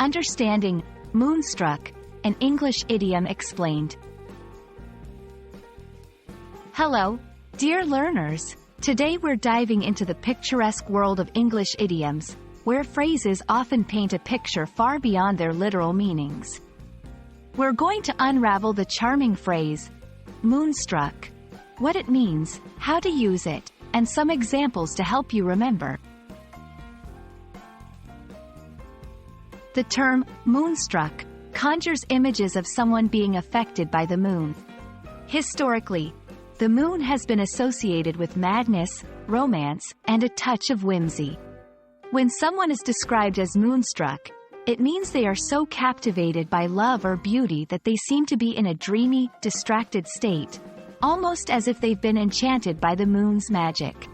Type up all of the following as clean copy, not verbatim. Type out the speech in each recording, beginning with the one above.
Understanding Moonstruck, an English idiom explained. Hello, dear learners. Today we're diving into the picturesque world of English idioms, where phrases often paint a picture far beyond their literal meanings. We're going to unravel the charming phrase, moonstruck, what it means, how to use it, and some examples to help you remember. The term, moonstruck, conjures images of someone being affected by the moon. Historically, the moon has been associated with madness, romance, and a touch of whimsy. When someone is described as moonstruck, it means they are so captivated by love or beauty that they seem to be in a dreamy, distracted state, almost as if they've been enchanted by the moon's magic.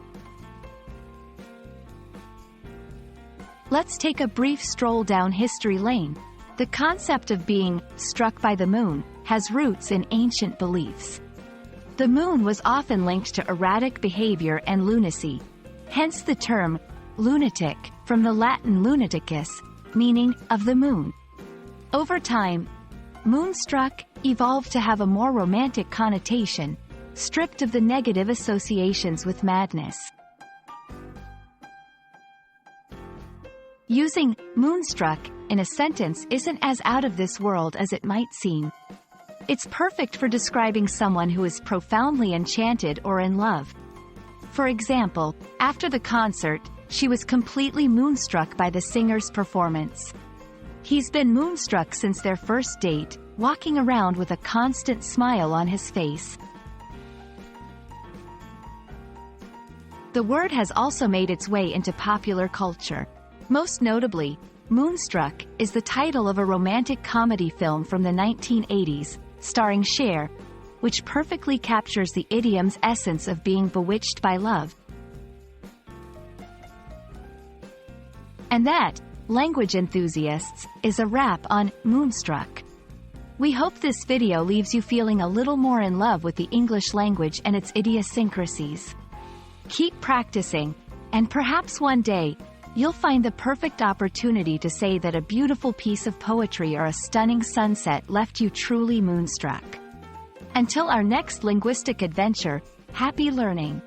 Let's take a brief stroll down history lane. The concept of being struck by the moon has roots in ancient beliefs. The moon was often linked to erratic behavior and lunacy, hence the term lunatic, from the Latin lunaticus, meaning of the moon. Over time, moonstruck evolved to have a more romantic connotation, stripped of the negative associations with madness. Using moonstruck in a sentence isn't as out of this world as it might seem. It's perfect for describing someone who is profoundly enchanted or in love. For example, after the concert, she was completely moonstruck by the singer's performance. He's been moonstruck since their first date, walking around with a constant smile on his face. The word has also made its way into popular culture. Most notably, Moonstruck is the title of a romantic comedy film from the 1980s, starring Cher, which perfectly captures the idiom's essence of being bewitched by love. And that, language enthusiasts, is a wrap on Moonstruck. We hope this video leaves you feeling a little more in love with the English language and its idiosyncrasies. Keep practicing, and perhaps one day, you'll find the perfect opportunity to say that a beautiful piece of poetry or a stunning sunset left you truly moonstruck. Until our next linguistic adventure, happy learning!